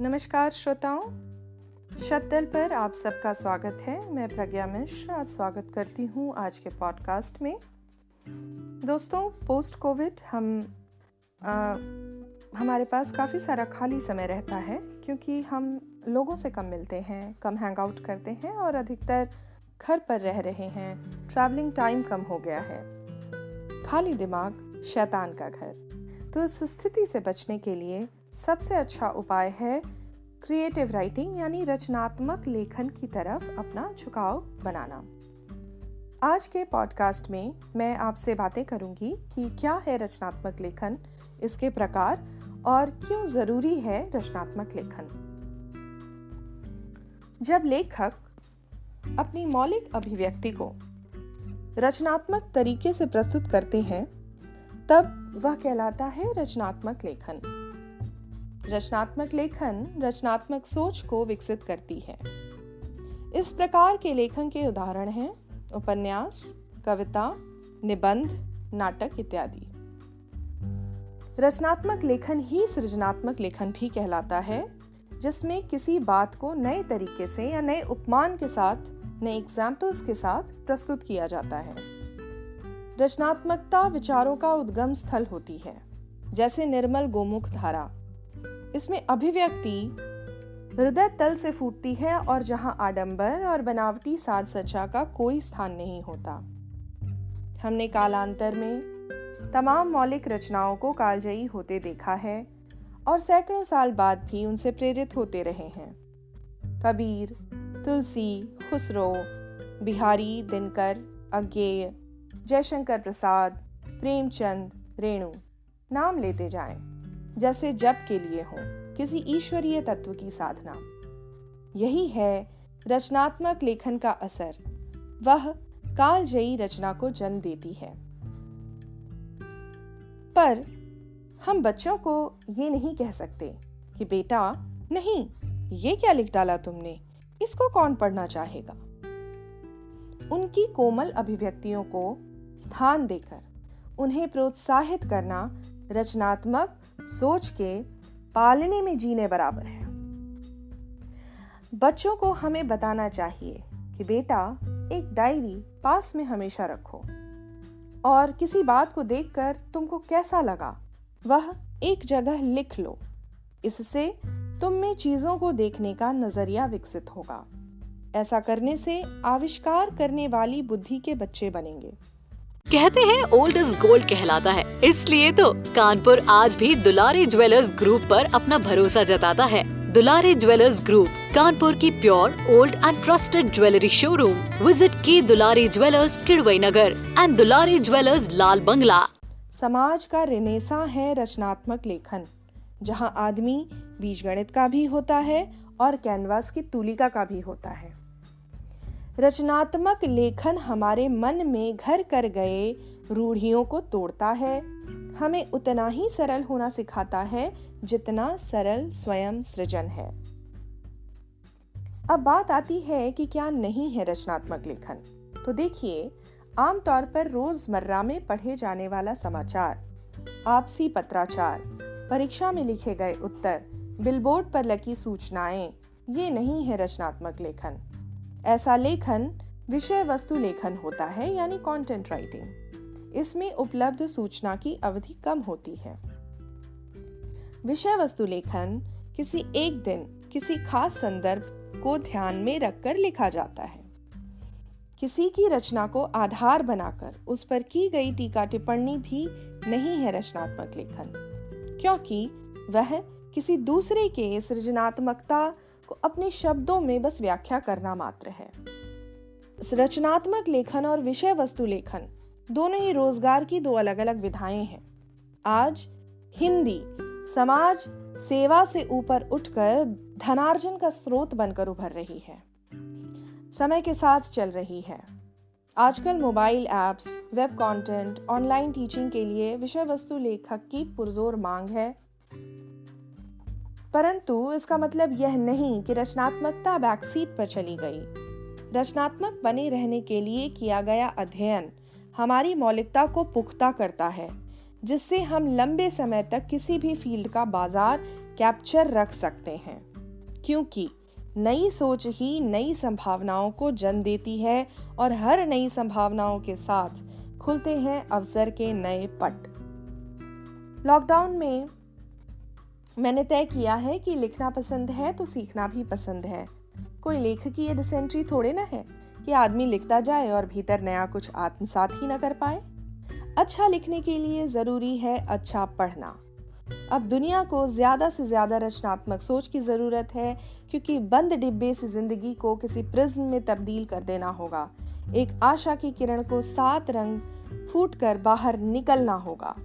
नमस्कार श्रोताओं, शतदल पर आप सबका स्वागत है। मैं प्रज्ञा मिश्र आज स्वागत करती हूँ आज के पॉडकास्ट में। दोस्तों, पोस्ट कोविड हमारे पास काफ़ी सारा खाली समय रहता है क्योंकि हम लोगों से कम मिलते हैं, कम हैंग आउट करते हैं और अधिकतर घर पर रह रहे हैं। ट्रैवलिंग टाइम कम हो गया है। खाली दिमाग शैतान का घर। तो इस स्थिति से बचने के लिए सबसे अच्छा उपाय है क्रिएटिव राइटिंग यानी रचनात्मक लेखन की तरफ अपना झुकाव बनाना। आज के पॉडकास्ट में मैं आपसे बातें करूंगी कि क्या है रचनात्मक लेखन, इसके प्रकार और क्यों जरूरी है रचनात्मक लेखन। जब लेखक अपनी मौलिक अभिव्यक्ति को रचनात्मक तरीके से प्रस्तुत करते हैं तब वह कहलाता है रचनात्मक लेखन। रचनात्मक लेखन रचनात्मक सोच को विकसित करती है। इस प्रकार के लेखन के उदाहरण हैं उपन्यास, कविता, निबंध, नाटक इत्यादि। रचनात्मक लेखन ही सृजनात्मक लेखन भी कहलाता है, जिसमें किसी बात को नए तरीके से या नए उपमान के साथ, नए एग्जाम्पल्स के साथ प्रस्तुत किया जाता है। रचनात्मकता विचारों का उद्गम स्थल होती है, जैसे निर्मल गोमुख धारा। इसमें अभिव्यक्ति हृदय तल से फूटती है और जहां आडंबर और बनावटी साज सज्जा का कोई स्थान नहीं होता। हमने कालांतर में तमाम मौलिक रचनाओं को कालजयी होते देखा है और सैकड़ों साल बाद भी उनसे प्रेरित होते रहे हैं। कबीर, तुलसी, खुसरो, बिहारी, दिनकर, अज्ञेय, जयशंकर प्रसाद, प्रेमचंद, रेणु, नाम लेते जाएं, जैसे जप के लिए हो किसी ईश्वरीय तत्व की साधना। यही है रचनात्मक लेखन का असर। वह कालजयी रचना को जन्म देती है। पर हम बच्चों को ये नहीं कह सकते कि बेटा नहीं, ये क्या लिख डाला तुमने, इसको कौन पढ़ना चाहेगा। उनकी कोमल अभिव्यक्तियों को स्थान देकर उन्हें प्रोत्साहित करना रचनात्मक सोच के पालने में जीने बराबर है। बच्चों को हमें बताना चाहिए कि बेटा एक डायरी पास में हमेशा रखो और किसी बात को देखकर तुमको कैसा लगा वह एक जगह लिख लो। इससे तुम में चीजों को देखने का नजरिया विकसित होगा। ऐसा करने से आविष्कार करने वाली बुद्धि के बच्चे बनेंगे। कहते हैं ओल्ड इज गोल्ड कहलाता है, इसलिए तो कानपुर आज भी दुलारी ज्वेलर्स ग्रुप पर अपना भरोसा जताता है। दुलारी ज्वेलर्स ग्रुप, कानपुर की pure old and trusted jewellery showroom. Visit की Dulari jewellers, Kidwai Nagar and Dulari jewellers, Lal Bangla. समाज का रिनेसा है रचनात्मक लेखन, जहां आदमी बीजगणित का भी होता है और कैनवास की तुलिका का भी होता है। रचनात्मक लेखन हमारे मन में घर कर गए रूढ़ियों को तोड़ता है, हमें उतना ही सरल होना सिखाता है जितना सरल स्वयं सृजन है। अब बात आती है कि क्या नहीं है रचनात्मक लेखन। तो देखिए, आमतौर पर रोजमर्रा में पढ़े जाने वाला समाचार, आपसी पत्राचार, परीक्षा में लिखे गए उत्तर, बिलबोर्ड पर लगी सूचनाएं, ये नहीं है रचनात्मक लेखन। ऐसा लेखन विषय वस्तु लेखन होता है, यानी कंटेंट राइटिंग। इसमें उपलब्ध सूचना की अवधि कम होती है। विषय वस्तु लेखन किसी एक दिन, किसी खास संदर्भ को ध्यान में रखकर लिखा जाता है। किसी की रचना को आधार बनाकर उस पर की गई टीका टिप्पणी भी नहीं है रचनात्मक लेखन, क्योंकि वह किसी दूसरे के सृजनात्मकता को अपने शब्दों में बस व्याख्या करना मात्र है। रचनात्मक लेखन और विषय वस्तु लेखन दोनों ही रोजगार की दो अलग अलग विधाएं हैं। आज हिंदी समाज सेवा से ऊपर उठकर धनार्जन का स्रोत बनकर उभर रही है, समय के साथ चल रही है। आजकल mobile apps, web content, online teaching के लिए विषय वस्तु लेखक की पुरजोर मांग है। परंतु इसका मतलब यह नहीं कि रचनात्मकता बैकसीट पर चली गई। रचनात्मक बने रहने के लिए किया गया अध्ययन हमारी मौलिकता को पुख्ता करता है, जिससे हम लंबे समय तक किसी भी फील्ड का बाजार कैप्चर रख सकते हैं, क्योंकि नई सोच ही नई संभावनाओं को जन्म देती है और हर नई संभावनाओं के साथ खुलते हैं अवसर के नए पट। लॉकडाउन में मैंने तय किया है कि लिखना पसंद है तो सीखना भी पसंद है। कोई लेखक ये डिसेंट्री थोड़े ना है कि आदमी लिखता जाए और भीतर नया कुछ आत्मसात ही न कर पाए। अच्छा लिखने के लिए जरूरी है अच्छा पढ़ना। अब दुनिया को ज्यादा से ज्यादा रचनात्मक सोच की जरूरत है, क्योंकि बंद डिब्बे से जिंदगी को किसी प्रिज्म में तब्दील कर देना होगा। एक आशा की किरण को 7 रंग फूटकर बाहर निकलना होगा।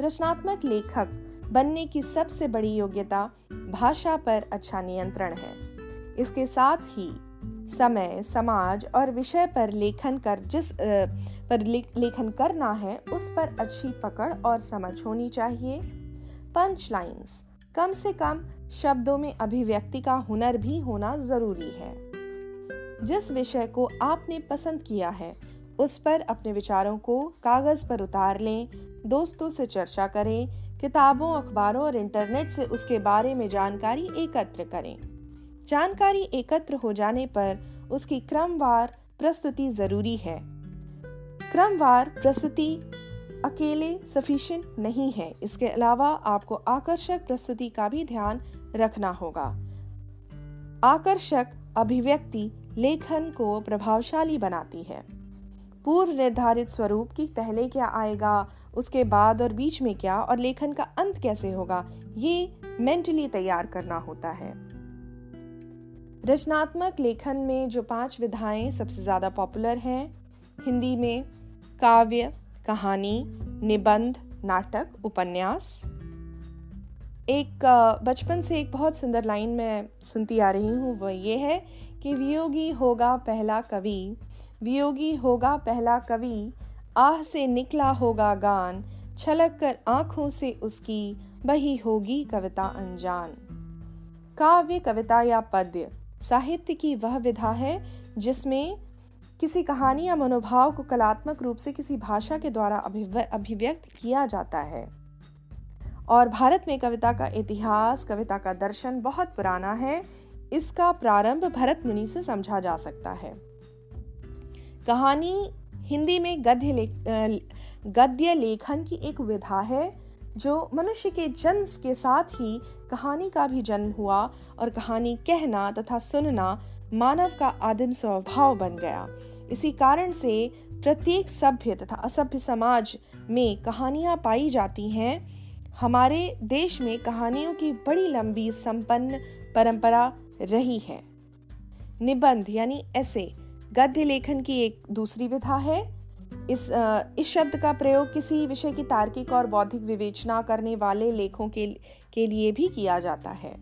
रचनात्मक लेखक बनने की सबसे बड़ी योग्यता भाषा पर अच्छा नियंत्रण है। इसके साथ ही समय, समाज और विषय पर लेखन करना है, उस पर अच्छी पकड़ और समझ होनी चाहिए। पंच लाइन्स, कम से कम शब्दों में अभिव्यक्ति का हुनर भी होना जरूरी है। जिस विषय को आपने पसंद किया है उस पर अपने विचारों को कागज पर उतार लें, दोस्तों से चर्चा करें, किताबों, अखबारों और इंटरनेट से उसके बारे में जानकारी एकत्र करें। जानकारी एकत्र हो जाने पर उसकी क्रमवार प्रस्तुति जरूरी है। क्रमवार प्रस्तुति अकेले सफिशिएंट नहीं है, इसके अलावा आपको आकर्षक प्रस्तुति का भी ध्यान रखना होगा। आकर्षक अभिव्यक्ति लेखन को प्रभावशाली बनाती है। पूर्व निर्धारित स्वरूप की पहले क्या आएगा, उसके बाद और बीच में क्या, और लेखन का अंत कैसे होगा, ये मेंटली तैयार करना होता है। रचनात्मक लेखन में जो 5 विधाएं सबसे ज्यादा पॉपुलर हैं, हिंदी में काव्य, कहानी, निबंध, नाटक, उपन्यास। एक बचपन से एक बहुत सुंदर लाइन मैं सुनती आ रही हूँ, वो ये है कि वियोगी होगा पहला कवि, वियोगी होगा पहला कवि, आह से निकला होगा गान, छलक कर आंखों से उसकी बही होगी कविता अनजान। काव्य, कविता या पद्य साहित्य की वह विधा है जिसमें किसी कहानी या मनोभाव को कलात्मक रूप से किसी भाषा के द्वारा अभिव्यक्त किया जाता है। और भारत में कविता का इतिहास, कविता का दर्शन बहुत पुराना है। इसका प्रारंभ भरत मुनि से समझा जा सकता है। कहानी हिंदी में गद्य लेखन की एक विधा है जो मनुष्य के जन्म के साथ ही कहानी का भी जन्म हुआ और कहानी कहना तथा सुनना मानव का आदिम स्वभाव बन गया। इसी कारण से प्रत्येक सभ्य तथा असभ्य समाज में कहानियां पाई जाती हैं। हमारे देश में कहानियों की बड़ी लंबी संपन्न परंपरा रही है। निबंध यानी ऐसे गद्य लेखन की एक दूसरी विधा है। इस शब्द का प्रयोग किसी विषय की तार्किक और बौद्धिक विवेचना करने वाले लेखों के लिए भी किया जाता है।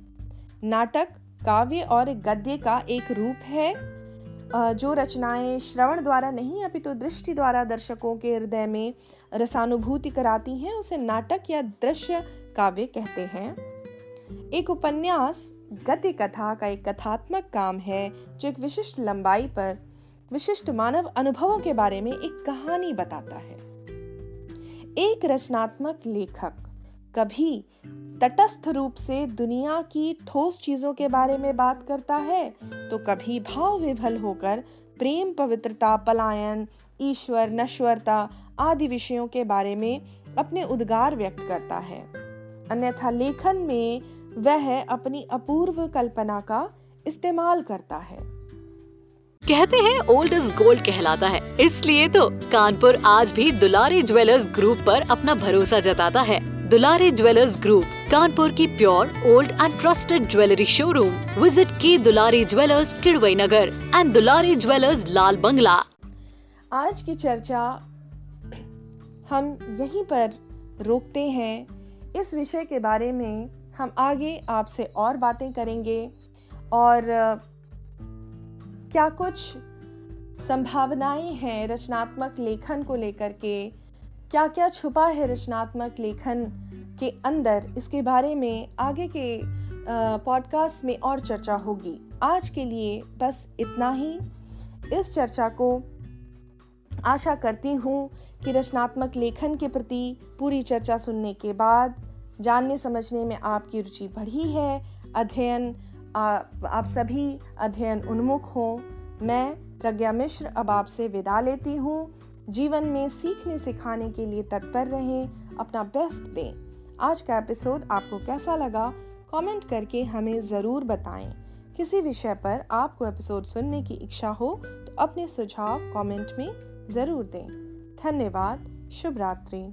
नाटक काव्य और गद्य का एक रूप है। जो रचनाएं श्रवण द्वारा नहीं अपितु दृष्टि द्वारा दर्शकों के हृदय में रसानुभूति कराती हैं, उसे नाटक या दृश्य काव्य कहते हैं। एक उपन्यास गद्य कथा का एक कथात्मक काम है जो एक विशिष्ट लंबाई पर विशिष्ट मानव अनुभवों के बारे में एक कहानी बताता है। एक रचनात्मक लेखक कभी तटस्थ रूप से दुनिया की ठोस चीजों के बारे में बात करता है तो कभी भाव विभल होकर प्रेम, पवित्रता, पलायन, ईश्वर, नश्वरता आदि विषयों के बारे में अपने उद्गार व्यक्त करता है। अन्यथा लेखन में वह अपनी अपूर्व कल्पना का इस्तेमाल करता है। कहते हैं ओल्ड इज गोल्ड कहलाता है, इसलिए तो कानपुर आज भी दुलारी ज्वेलर्स ग्रुप पर अपना भरोसा जताता है। दुलारी ज्वेलर्स ग्रुप, कानपुर की pure, old and trusted jewellery showroom. Visit की Dulari jewellers, Kidwai Nagar and Dulari jewellers, Lal Bangla. आज की चर्चा हम यहीं पर रोकते हैं। इस विषय के बारे में हम आगे आपसे और बातें करेंगे और क्या कुछ संभावनाएं हैं रचनात्मक लेखन को लेकर के, क्या क्या छुपा है रचनात्मक लेखन के अंदर, इसके बारे में आगे के पॉडकास्ट में और चर्चा होगी। आज के लिए बस इतना ही। इस चर्चा को आशा करती हूँ कि रचनात्मक लेखन के प्रति पूरी चर्चा सुनने के बाद जानने समझने में आपकी रुचि बढ़ी है। आप सभी अध्ययन उन्मुख हों। मैं प्रज्ञा मिश्र अब आपसे विदा लेती हूँ। जीवन में सीखने सिखाने के लिए तत्पर रहें, अपना बेस्ट दें। आज का एपिसोड आपको कैसा लगा कमेंट करके हमें ज़रूर बताएं। किसी विषय पर आपको एपिसोड सुनने की इच्छा हो तो अपने सुझाव कमेंट में ज़रूर दें। धन्यवाद। शुभ रात्रि।